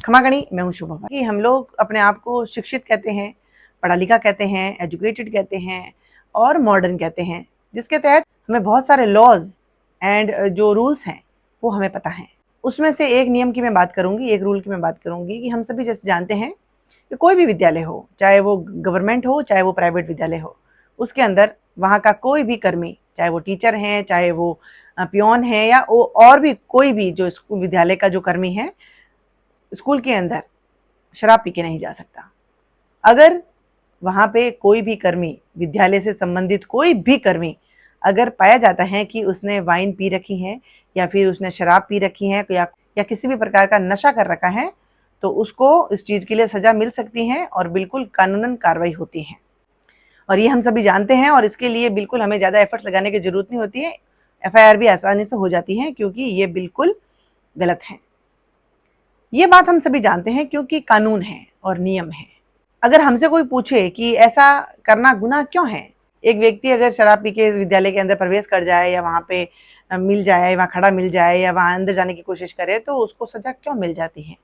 क्षमा करी, मैं हूँ शुभम। कि हम लोग अपने आप को शिक्षित कहते हैं, पढ़ा लिखा कहते हैं, एजुकेटेड कहते हैं और मॉडर्न कहते हैं, जिसके तहत हमें बहुत सारे लॉज एंड जो रूल्स हैं वो हमें पता हैं। उसमें से एक नियम की मैं बात करूंगी, एक रूल की मैं बात करूंगी कि हम सभी जैसे जानते हैं कि कोई भी विद्यालय हो, चाहे वो गवर्नमेंट हो चाहे वो प्राइवेट विद्यालय हो, उसके अंदर वहाँ का कोई भी कर्मी, चाहे वो टीचर हैं, चाहे वो पियोन है या वो और भी कोई भी जो स्कूल विद्यालय का जो कर्मी है, स्कूल के अंदर शराब पी के नहीं जा सकता। अगर वहाँ पे कोई भी कर्मी, विद्यालय से संबंधित कोई भी कर्मी अगर पाया जाता है कि उसने वाइन पी रखी है या फिर उसने शराब पी रखी है या किसी भी प्रकार का नशा कर रखा है, तो उसको इस चीज़ के लिए सज़ा मिल सकती है और बिल्कुल कानूनन कार्रवाई होती है। और ये हम सभी जानते हैं और इसके लिए बिल्कुल हमें ज़्यादा एफर्ट्स लगाने की ज़रूरत नहीं होती है। एफआईआर भी आसानी से हो जाती है क्योंकि ये बिल्कुल गलत है। ये बात हम सभी जानते हैं क्योंकि कानून है और नियम है। अगर हमसे कोई पूछे कि ऐसा करना गुनाह क्यों है, एक व्यक्ति अगर शराब पी के विद्यालय के अंदर प्रवेश कर जाए या वहाँ पे मिल जाए, वहाँ खड़ा मिल जाए या वहाँ अंदर जाने की कोशिश करे, तो उसको सज़ा क्यों मिल जाती है?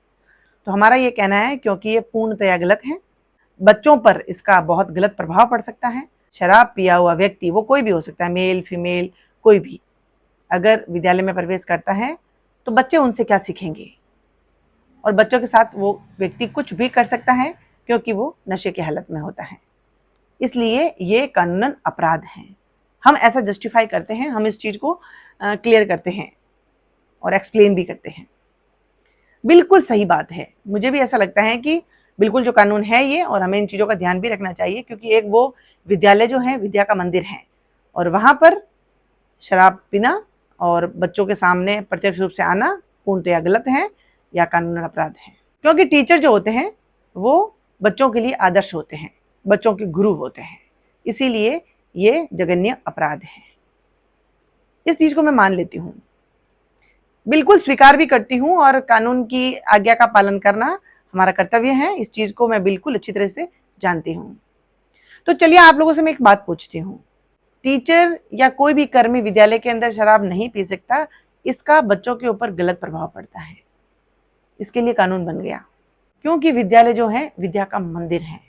तो हमारा ये कहना है क्योंकि ये पूर्णतया गलत है। बच्चों पर इसका बहुत गलत प्रभाव पड़ सकता है। शराब पिया हुआ व्यक्ति, वो कोई भी हो सकता है, मेल फीमेल कोई भी, अगर विद्यालय में प्रवेश करता है तो बच्चे उनसे क्या सीखेंगे? और बच्चों के साथ वो व्यक्ति कुछ भी कर सकता है क्योंकि वो नशे की हालत में होता है। इसलिए ये कानूनन अपराध है। हम ऐसा जस्टिफाई करते हैं, हम इस चीज़ को क्लियर करते हैं और एक्सप्लेन भी करते हैं। बिल्कुल सही बात है। मुझे भी ऐसा लगता है कि बिल्कुल जो कानून है ये, और हमें इन चीज़ों का ध्यान भी रखना चाहिए क्योंकि एक वो विद्यालय जो है विद्या का मंदिर है और वहाँ पर शराब पीना और बच्चों के सामने प्रत्यक्ष रूप से आना पूर्णतया गलत है या कानूनन अपराध है। क्योंकि टीचर जो होते हैं वो बच्चों के लिए आदर्श होते हैं, बच्चों के गुरु होते हैं, इसीलिए ये जघन्य अपराध है। इस चीज़ को मैं मान लेती हूँ, बिल्कुल स्वीकार भी करती हूँ और कानून की आज्ञा का पालन करना हमारा कर्तव्य है। इस चीज़ को मैं बिल्कुल अच्छी तरह से जानती हूँ। तो चलिए आप लोगों से मैं एक बात पूछती हूँ, टीचर या कोई भी कर्मी विद्यालय के अंदर शराब नहीं पी सकता, इसका बच्चों के ऊपर गलत प्रभाव पड़ता है। इसके लिए कानून बन गया क्योंकि विद्यालय जो है विद्या का मंदिर है।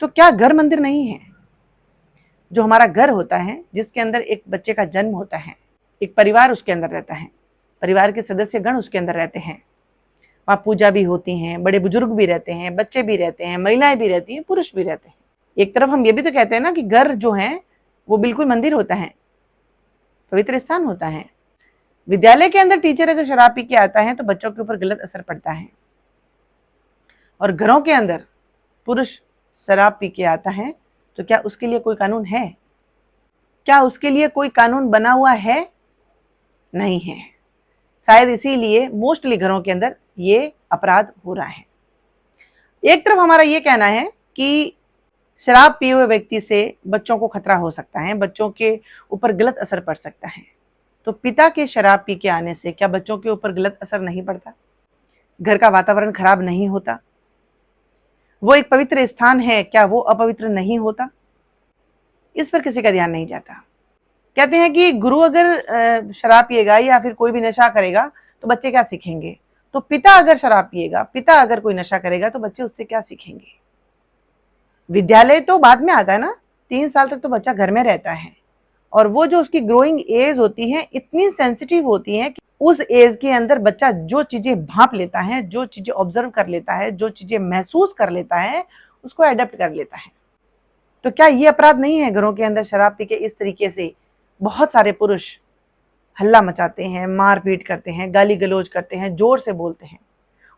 तो क्या घर मंदिर नहीं है? जो हमारा घर होता है, जिसके अंदर एक बच्चे का जन्म होता है, एक परिवार उसके अंदर रहता है, परिवार के सदस्य गण उसके अंदर रहते हैं, वहाँ पूजा भी होती हैं, बड़े बुजुर्ग भी रहते हैं, बच्चे भी रहते हैं, महिलाएं भी रहती हैं, पुरुष भी रहते हैं। एक तरफ हम ये भी तो कहते हैं ना कि घर जो है वो बिल्कुल मंदिर होता है, पवित्र स्थान होता है। विद्यालय के अंदर टीचर अगर शराब पी के आता है तो बच्चों के ऊपर गलत असर पड़ता है, और घरों के अंदर पुरुष शराब पी के आता है तो क्या उसके लिए कोई कानून है? क्या उसके लिए कोई कानून बना हुआ है? नहीं है। शायद इसीलिए मोस्टली घरों के अंदर ये अपराध हो रहा है। एक तरफ हमारा ये कहना है कि शराब पिए हुए व्यक्ति से बच्चों को खतरा हो सकता है, बच्चों के ऊपर गलत असर पड़ सकता है। तो पिता के शराब पी के आने से क्या बच्चों के ऊपर गलत असर नहीं पड़ता? घर का वातावरण खराब नहीं होता? वो एक पवित्र स्थान है, क्या वो अपवित्र नहीं होता? इस पर किसी का ध्यान नहीं जाता। कहते हैं कि गुरु अगर शराब पिएगा या फिर कोई भी नशा करेगा तो बच्चे क्या सीखेंगे? तो पिता अगर शराब पिएगा, पिता अगर कोई नशा करेगा तो बच्चे उससे क्या सीखेंगे? विद्यालय तो बाद में आता है ना, 3 साल तक तो बच्चा घर में रहता है और वो जो उसकी ग्रोइंग एज होती है इतनी सेंसिटिव होती है कि उस एज के अंदर बच्चा जो चीजें भांप लेता है, जो चीजें ऑब्जर्व कर लेता है, जो चीजें महसूस कर लेता है, उसको अडेप्ट कर लेता है। तो क्या ये अपराध नहीं है? घरों के अंदर शराब पी के इस तरीके से बहुत सारे पुरुष हल्ला मचाते हैं, मारपीट करते हैं, गाली गलौज करते हैं, जोर से बोलते हैं।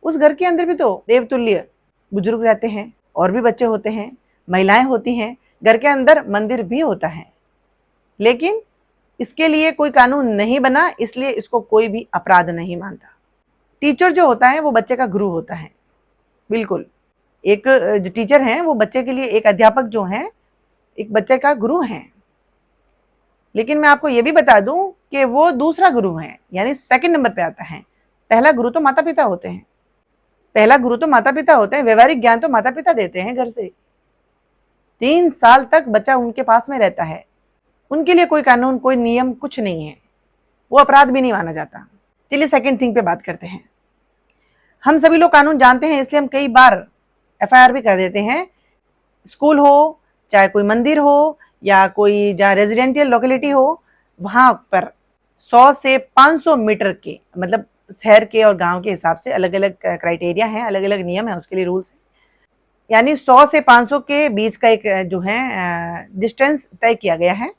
उस घर के अंदर भी तो देवतुल्य बुजुर्ग रहते हैं और भी बच्चे होते हैं, महिलाएं होती हैं, घर के अंदर मंदिर भी होता है, लेकिन इसके लिए कोई कानून नहीं बना, इसलिए इसको कोई भी अपराध नहीं मानता। टीचर जो होता है वो बच्चे का गुरु होता है, बिल्कुल। एक जो टीचर हैं वो बच्चे के लिए, एक अध्यापक जो हैं एक बच्चे का गुरु हैं। लेकिन मैं आपको ये भी बता दूं कि वो दूसरा गुरु है, यानी सेकंड नंबर पे आता है। पहला गुरु तो माता पिता होते हैं, पहला गुरु तो माता पिता होते हैं, व्यवहारिक ज्ञान तो माता पिता देते हैं घर से। 3 साल तक बच्चा उनके पास में रहता है, उनके लिए कोई कानून, कोई नियम कुछ नहीं है, वो अपराध भी नहीं माना जाता। चलिए सेकंड थिंग पे बात करते हैं। हम सभी लोग कानून जानते हैं, इसलिए हम कई बार एफआईआर भी कर देते हैं। स्कूल हो, चाहे कोई मंदिर हो या कोई जहाँ रेजिडेंशियल लोकेलिटी हो, वहां पर 100 से 500 मीटर के, मतलब शहर के और गांव के हिसाब से अलग अलग क्राइटेरिया हैं, अलग अलग नियम है, उसके लिए रूल्स हैं। यानी 100 से 500 के बीच का एक जो है डिस्टेंस तय किया गया है,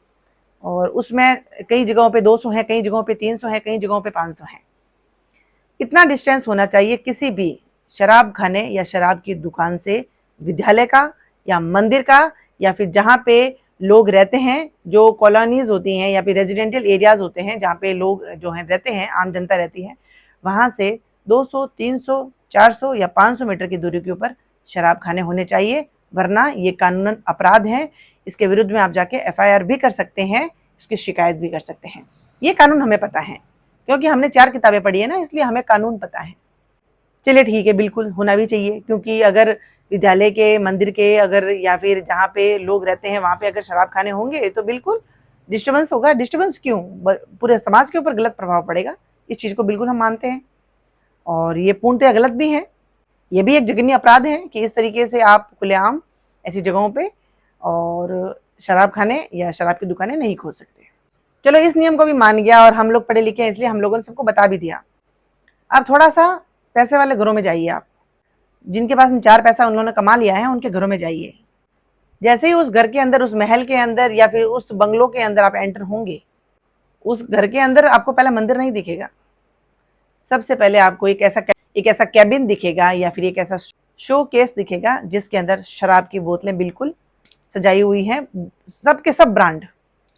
और उसमें कई जगहों पे 200 है, कई जगहों पे 300 है, कई जगहों पे 500 है। इतना डिस्टेंस होना चाहिए किसी भी शराब खाने या शराब की दुकान से, विद्यालय का या मंदिर का, या फिर जहाँ पे लोग रहते हैं, जो कॉलोनीज होती हैं या फिर रेजिडेंशियल एरियाज होते हैं जहाँ पे लोग जो हैं रहते हैं, आम जनता रहती है, वहाँ से 200, 300, 400 या 500 मीटर की दूरी के ऊपर शराब खाने होने चाहिए, वरना ये कानूनन अपराध है। इसके विरुद्ध में आप जाके एफआईआर भी कर सकते हैं, उसकी शिकायत भी कर सकते हैं। ये कानून हमें पता है, क्योंकि हमने 4 किताबें पढ़ी है ना, इसलिए हमें कानून पता है। चलिए ठीक है, बिल्कुल होना भी चाहिए, क्योंकि अगर विद्यालय के, मंदिर के, अगर या फिर जहाँ पे लोग रहते हैं वहाँ पे अगर शराब खाने होंगे तो बिल्कुल डिस्टर्बेंस होगा। डिस्टर्बेंस क्यों, पूरे समाज के ऊपर गलत प्रभाव पड़ेगा। इस चीज़ को बिल्कुल हम मानते हैं, और ये पूर्णतः गलत भी है। ये भी एक जघन्य अपराध है कि इस तरीके से आप खुलेआम ऐसी जगहों पे और शराब खाने या शराब की दुकानें नहीं खोल सकते। चलो, इस नियम को भी मान गया, और हम लोग पढ़े लिखे हैं इसलिए हम लोगों ने सबको बता भी दिया। अब थोड़ा सा पैसे वाले घरों में जाइए, आप जिनके पास में 4 पैसा उन्होंने कमा लिया है, उनके घरों में जाइए। जैसे ही उस घर के अंदर, उस महल के अंदर या फिर उस बंगलों के अंदर आप एंटर होंगे, उस घर के अंदर आपको पहला मंदिर नहीं दिखेगा। सबसे पहले आपको एक ऐसा कैबिन दिखेगा या फिर एक ऐसा शो केस दिखेगा जिसके अंदर शराब की बोतलें बिल्कुल सजाई हुई हैं, सब के सब ब्रांड,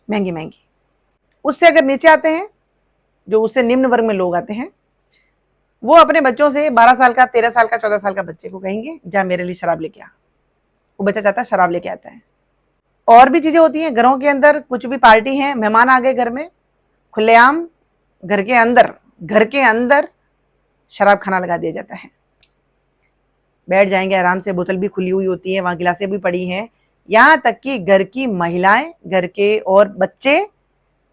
महंगी महंगी। उससे अगर नीचे आते हैं, जो उससे निम्न वर्ग में लोग आते हैं, वो अपने बच्चों से 12 साल का, 13 साल का, 14 साल का बच्चे को कहेंगे जा मेरे लिए शराब लेके आ। वो बच्चा चाहता है, शराब लेके आता है। और भी चीजें होती हैं घरों के अंदर, कुछ भी पार्टी है, मेहमान आ गए घर में, खुलेआम घर के अंदर शराब खाना लगा दिया जाता है। बैठ जाएंगे आराम से, बोतल भी खुली हुई होती है, वहां गिलासें भी पड़ी हैं, यहाँ तक कि घर की महिलाएं, घर के और बच्चे,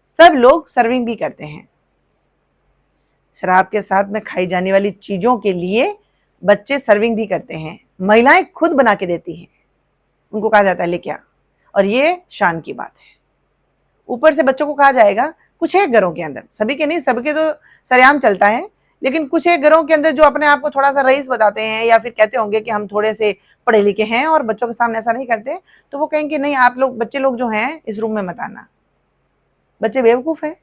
सब लोग सर्विंग भी करते हैं। शराब के साथ में खाई जाने वाली चीजों के लिए बच्चे सर्विंग भी करते हैं, महिलाएं खुद बना के देती हैं, उनको कहा जाता है लेके आ, और ये शान की बात है। ऊपर से बच्चों को कहा जाएगा, कुछ एक घरों के अंदर, सभी के नहीं, सबके तो सरेआम चलता है, लेकिन कुछ एक घरों के अंदर जो अपने आप को थोड़ा सा रईस बताते हैं या फिर कहते होंगे कि हम थोड़े से पढ़े लिखे हैं और बच्चों के सामने ऐसा नहीं करते, तो वो कहेंगे नहीं, आप लोग, बच्चे लोग जो हैं, इस रूम में मत आना। बच्चे बेवकूफ हैं,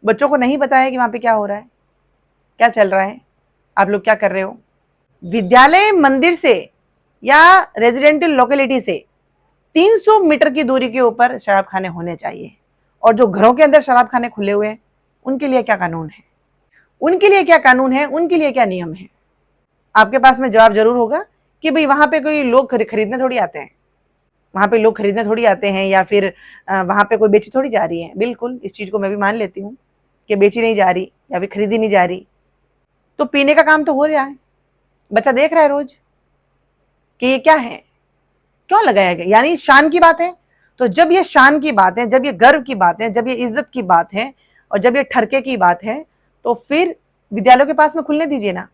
बच्चों को नहीं पता है कि वहां पे क्या हो रहा है, क्या चल रहा है, आप लोग क्या कर रहे हो। विद्यालय, मंदिर से या रेजिडेंशियल लोकेलिटी से 300 मीटर की दूरी के ऊपर शराब खाने होने चाहिए। और जो घरों के अंदर शराब खाने खुले हुए हैं, उनके लिए क्या कानून है, उनके लिए क्या कानून है, उनके लिए क्या नियम है। आपके पास में जवाब जरूर होगा कि भाई वहां पे कोई लोग खरीदने थोड़ी आते हैं, वहां पे लोग खरीदने थोड़ी आते हैं, या फिर वहां पे कोई बेची थोड़ी जा रही है। बिल्कुल, इस चीज को मैं भी मान लेती हूँ कि बेची नहीं जा रही या फिर खरीदी नहीं जा रही, तो पीने का काम तो हो रहा है, बच्चा देख रहा है रोज कि ये क्या है, क्यों लगाया गया, यानी शान की बात है। तो जब ये शान की बात है, जब ये गर्व की बात है, जब ये इज्जत की बात है, और जब ये ठरके की बात है, तो फिर विद्यालयों के पास में खुलने दीजिए ना।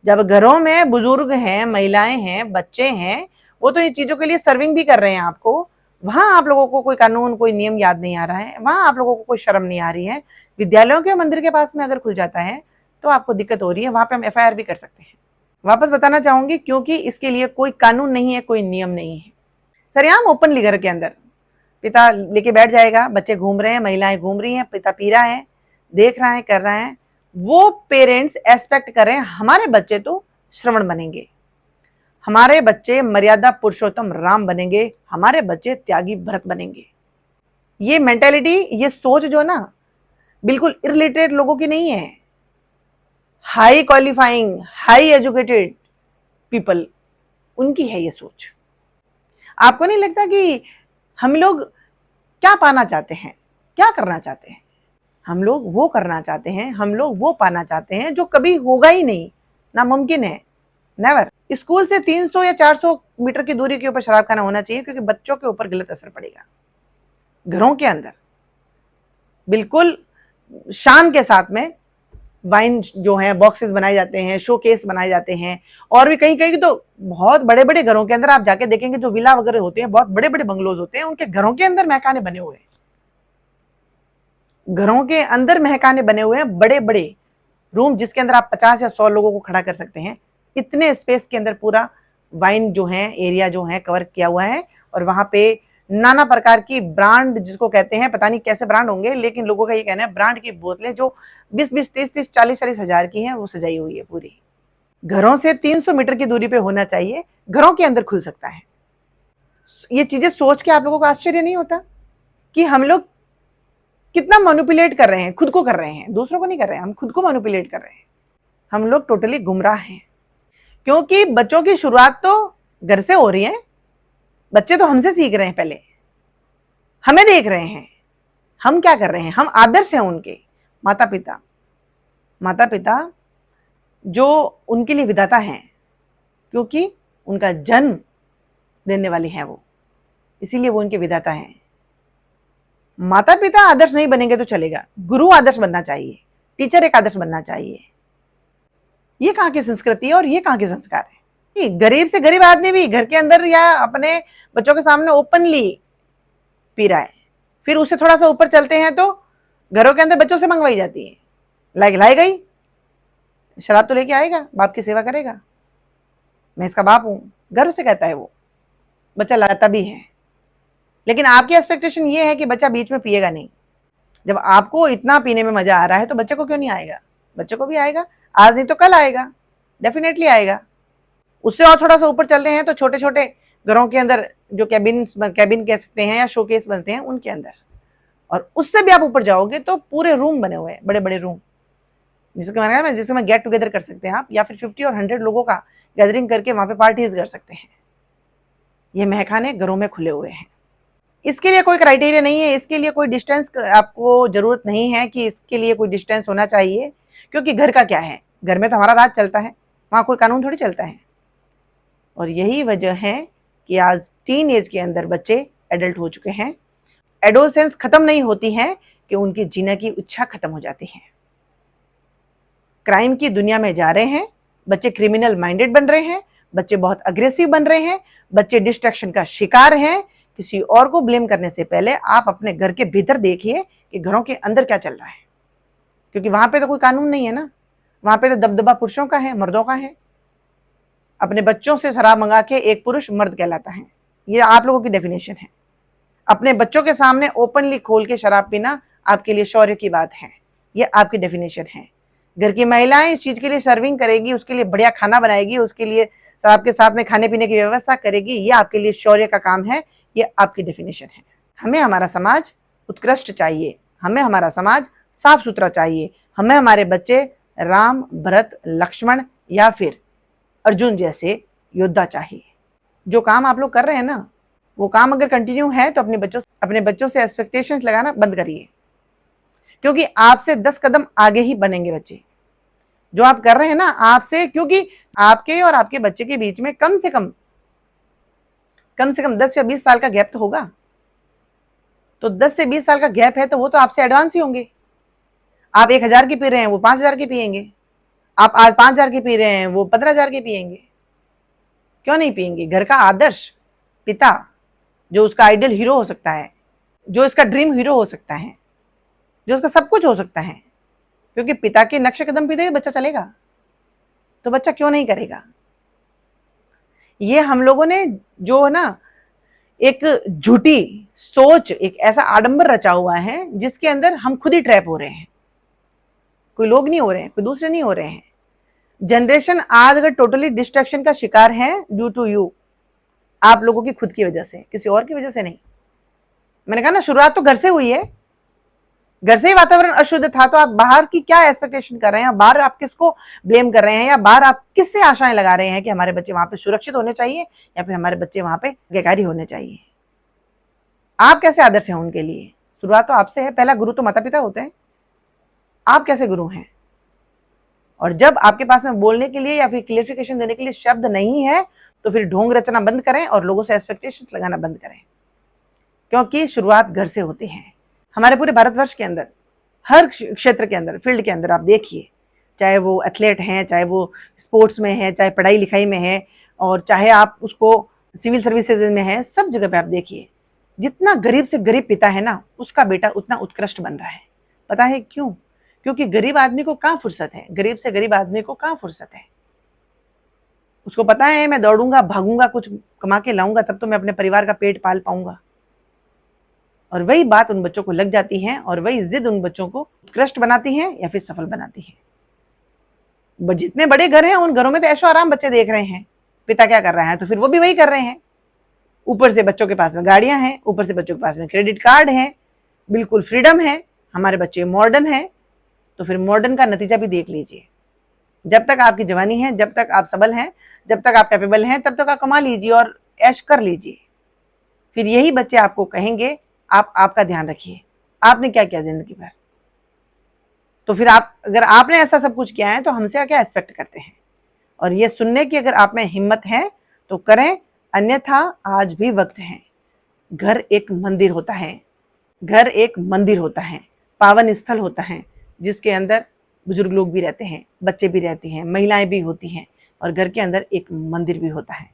जब घरों में बुजुर्ग हैं, महिलाएं हैं, बच्चे हैं, वो तो ये चीजों के लिए सर्विंग भी कर रहे हैं आपको, वहां आप लोगों को कोई कानून, कोई नियम याद नहीं आ रहा है, वहां आप लोगों को कोई शर्म नहीं आ रही है। विद्यालयों के, मंदिर के पास में अगर खुल जाता है तो आपको दिक्कत हो रही है, वहां पे हम एफआईआर भी कर सकते हैं। वापस बताना चाहूंगी, क्योंकि इसके लिए कोई कानून नहीं है, कोई नियम नहीं है। सरेआम ओपनली घर के अंदर पिता लेके बैठ जाएगा, बच्चे घूम रहे हैं, महिलाएं घूम रही हैं, पिता पी रहा है, देख रहा है, कर रहा है। वो पेरेंट्स एक्सपेक्ट करें हमारे बच्चे तो श्रवण बनेंगे, हमारे बच्चे मर्यादा पुरुषोत्तम राम बनेंगे, हमारे बच्चे त्यागी भरत बनेंगे। ये मेंटेलिटी, ये सोच जो ना, बिल्कुल इरिलेटेड लोगों की नहीं है। High qualifying, high educated people, उनकी है ये सोच। आपको नहीं लगता कि हम लोग क्या पाना चाहते हैं, क्या करना चाहते हैं? हम लोग वो करना चाहते हैं, हम लोग वो पाना चाहते हैं जो कभी होगा ही नहीं, नामुमकिन है, नेवर। स्कूल से 300 या 400 मीटर की दूरी के ऊपर शराब खाना होना चाहिए, क्योंकि बच्चों के ऊपर गलत असर पड़ेगा। घरों के अंदर बिल्कुल शान के साथ में वाइन जो है बॉक्सेस बनाए जाते हैं, शोकेस बनाए जाते हैं, और भी कहीं कहीं तो बहुत बड़े बड़े घरों के अंदर आप जाके देखेंगे जो विला वगैरह होते हैं, बहुत बड़े बड़े बंगलोज होते हैं, उनके घरों के अंदर महकाने बने हुए हैं, घरों के अंदर महकाने बने हुए हैं, बड़े बड़े रूम जिसके अंदर आप 50 या 100 लोगों को खड़ा कर सकते हैं। इतने स्पेस के अंदर पूरा वाइन जो है एरिया जो है कवर किया हुआ है, और वहां पे नाना प्रकार की ब्रांड जिसको कहते हैं, पता नहीं कैसे ब्रांड होंगे, लेकिन लोगों का ये कहना है ब्रांड की बोतलें जो 20-20, 30-30, 40-40 हजार की हैं वो सजाई हुई है पूरी। घरों से 300 मीटर की दूरी पे होना चाहिए, घरों के अंदर खुल सकता है। ये चीजें सोच के आप लोगों को आश्चर्य नहीं होता कि हम लोग कितना मैनिपुलेट कर रहे हैं, खुद को कर रहे हैं, दूसरों को नहीं कर रहे हैं, हम खुद को मैनिपुलेट कर रहे हैं। हम लोग टोटली गुमराह हैं, क्योंकि बच्चों की शुरुआत तो घर से हो रही है। बच्चे तो हमसे सीख रहे हैं, पहले हमें देख रहे हैं, हम क्या कर रहे हैं, हम आदर्श हैं उनके। माता पिता जो उनके लिए विधाता हैं, क्योंकि उनका जन्म देने वाली हैं वो, इसीलिए वो उनके विधाता हैं। माता पिता आदर्श नहीं बनेंगे तो चलेगा, गुरु आदर्श बनना चाहिए, टीचर एक आदर्श बनना चाहिए। ये कहाँ की संस्कृति है और ये कहाँ के संस्कार है? गरीब से गरीब आदमी भी घर के अंदर या अपने बच्चों के सामने ओपनली पी रहा है। फिर उससे थोड़ा सा ऊपर चलते हैं तो घरों के अंदर बच्चों से मंगवाई जाती है, लाई गई शराब तो लेके आएगा, बाप की सेवा करेगा, मैं इसका बाप हूं, गर्व से कहता है वो, बच्चा लाता भी है। लेकिन आपकी एक्सपेक्टेशन ये है कि बच्चा बीच में पिएगा नहीं। जब आपको इतना पीने में मजा आ रहा है तो बच्चे को क्यों नहीं आएगा? बच्चे को भी आएगा, आज नहीं तो कल आएगा, डेफिनेटली आएगा। उससे और थोड़ा सा ऊपर चलते हैं तो छोटे छोटे घरों के अंदर जो कैबिन कह सकते हैं या शोकेस बनते हैं उनके अंदर, और उससे भी आप ऊपर जाओगे तो पूरे रूम बने हुए हैं, बड़े बड़े रूम, जिसमें गेट टुगेदर कर सकते हैं आप, या फिर 50 और 100 लोगों का गैदरिंग करके वहां पे पार्टीज कर सकते हैं। ये महखाने घरों में खुले हुए हैं। इसके लिए कोई क्राइटेरिया नहीं है, इसके लिए कोई डिस्टेंस आपको जरूरत नहीं है कि इसके लिए कोई डिस्टेंस होना चाहिए, क्योंकि घर का क्या है, घर में तो हमारा राज चलता है, वहां कोई कानून थोड़ी चलता है। और यही वजह है कि आज टीन एज के अंदर बच्चे एडल्ट हो चुके हैं। एडोलसेंस खत्म नहीं होती है कि उनकी जीने की इच्छा खत्म हो जाती है। क्राइम की दुनिया में जा रहे हैं बच्चे, क्रिमिनल माइंडेड बन रहे हैं बच्चे, बहुत अग्रेसिव बन रहे हैं बच्चे, डिस्ट्रैक्शन का शिकार हैं। किसी और को ब्लेम करने से पहले आप अपने घर के भीतर देखिए कि घरों के अंदर क्या चल रहा है, क्योंकि वहां पे तो कोई कानून नहीं है ना, वहां पे तो दबदबा पुरुषों का है, मर्दों का है। अपने बच्चों से शराब मंगा के एक पुरुष मर्द कहलाता है, ये आप लोगों की डेफिनेशन है। अपने बच्चों के सामने ओपनली खोल के शराब पीना आपके लिए शौर्य की बात है, ये आपकी डेफिनेशन है। घर की महिलाएं इस चीज के लिए सर्विंग करेगी, उसके लिए बढ़िया खाना बनाएगी, उसके लिए आपके साथ में खाने पीने की व्यवस्था करेगी, ये आपके लिए शौर्य का काम है, ये आपकी डेफिनेशन है। हमें हमारा समाज उत्कृष्ट चाहिए, हमें हमारा समाज साफ सुथरा चाहिए, हमें हमारे बच्चे राम, भरत, लक्ष्मण या फिर अर्जुन जैसे योद्धा चाहिए। जो काम आप लोग कर रहे हैं ना, वो काम अगर कंटिन्यू है तो अपने बच्चों से एक्सपेक्टेशंस लगाना बंद करिए, क्योंकि आपसे 10 कदम आगे ही बनेंगे बच्चे। जो आप कर रहे हैं ना आपसे, क्योंकि आपके और आपके बच्चे के बीच में कम से कम 10 या 20 साल का गैप तो होगा। तो 10 से 20 साल का गैप है तो वो तो आपसे एडवांस ही होंगे। आप 1000 की पी रहे हैं, वो 5000 की पियेंगे। आप आज 5000 की पी रहे हैं, वो 15000 की पियेंगे। क्यों नहीं पियेंगे? घर का आदर्श पिता जो उसका आइडियल हीरो हो सकता है, जो इसका ड्रीम हीरो हो सकता है, जो उसका सब कुछ हो सकता है, क्योंकि पिता के नक्शे कदम पे बच्चा चलेगा, तो बच्चा क्यों नहीं करेगा? ये हम लोगों ने जो है ना एक झूठी सोच, एक ऐसा आडंबर रचा हुआ है जिसके अंदर हम खुद ही ट्रैप हो रहे हैं। कोई लोग नहीं हो रहे हैं, कोई दूसरे नहीं हो रहे हैं। जनरेशन आज अगर टोटली डिस्ट्रैक्शन का शिकार है ड्यू टू यू, आप लोगों की खुद की वजह से, किसी और की वजह से नहीं। मैंने कहा ना शुरुआत तो घर से हुई है, घर से ही वातावरण अशुद्ध था, तो आप बाहर की क्या एक्सपेक्टेशन कर रहे हैं? बाहर आप किसको ब्लेम कर रहे हैं, या बाहर आप किससे आशाएं लगा रहे हैं कि हमारे बच्चे वहां पे सुरक्षित होने चाहिए या फिर हमारे बच्चे वहां पे आज्ञाकारी होने चाहिए? आप कैसे आदर्श हैं उनके लिए? शुरुआत तो आपसे है, पहला गुरु तो माता पिता होते हैं। आप कैसे गुरु हैं? और जब आपके पास में बोलने के लिए या फिर क्लियरिफिकेशन देने के लिए शब्द नहीं है तो फिर ढोंग रचना बंद करें और लोगों से एक्सपेक्टेशंस लगाना बंद करें, क्योंकि शुरुआत घर से होती है। हमारे पूरे भारतवर्ष के अंदर, हर क्षेत्र के अंदर, फील्ड के अंदर आप देखिए, चाहे वो एथलीट हैं, चाहे वो स्पोर्ट्स में है, चाहे पढ़ाई लिखाई में है, और चाहे आप उसको सिविल सर्विसेज में है, सब जगह पे आप देखिए, जितना गरीब से गरीब पिता है ना, उसका बेटा उतना उत्कृष्ट बन रहा है। पता है क्यों? क्योंकि गरीब आदमी को कहाँ फुर्सत है, गरीब से गरीब आदमी को कहाँ फुर्सत है। उसको पता है मैं दौड़ूंगा, भागूंगा, कुछ कमा के लाऊंगा, तब तो मैं अपने परिवार का पेट पाल पाऊंगा। और वही बात उन बच्चों को लग जाती है, और वही जिद उन बच्चों को उत्कृष्ट बनाती है या फिर सफल बनाती है। जितने बड़े घर हैं उन घरों में तो ऐशो आराम बच्चे देख रहे हैं, पिता क्या कर रहा है तो फिर वो भी वही कर रहे हैं। ऊपर से बच्चों के पास में गाड़ियां हैं, ऊपर से बच्चों के पास में क्रेडिट कार्ड है, बिल्कुल फ्रीडम है, हमारे बच्चे मॉडर्न हैं। तो फिर मॉडर्न का नतीजा भी देख लीजिए। जब तक आपकी जवानी है, जब तक आप सबल हैं, जब तक आप कैपेबल हैं, तब तक आप कमा लीजिए और ऐश कर लीजिए। फिर यही बच्चे आपको कहेंगे आप आपका ध्यान रखिए, आपने क्या किया जिंदगी भर। तो फिर आप, अगर आपने ऐसा सब कुछ किया है तो हमसे क्या एक्सपेक्ट करते हैं। और ये सुनने की अगर आप में हिम्मत है तो करें, अन्यथा आज भी वक्त है। घर एक मंदिर होता है, घर एक मंदिर होता है, पावन स्थल होता है, जिसके अंदर बुजुर्ग लोग भी रहते हैं, बच्चे भी रहते हैं, महिलाएं भी होती हैं, और घर के अंदर एक मंदिर भी होता है।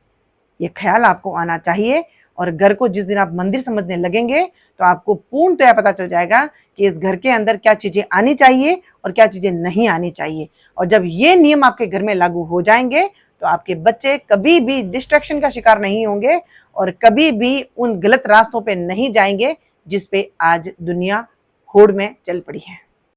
ये ख्याल आपको आना चाहिए। और घर को जिस दिन आप मंदिर समझने लगेंगे तो आपको पूर्णतया पता चल जाएगा कि इस घर के अंदर क्या चीजें आनी चाहिए और क्या चीजें नहीं आनी चाहिए। और जब ये नियम आपके घर में लागू हो जाएंगे तो आपके बच्चे कभी भी डिस्ट्रैक्शन का शिकार नहीं होंगे और कभी भी उन गलत रास्तों पे नहीं जाएंगे जिस पे आज दुनिया होड़ में चल पड़ी है।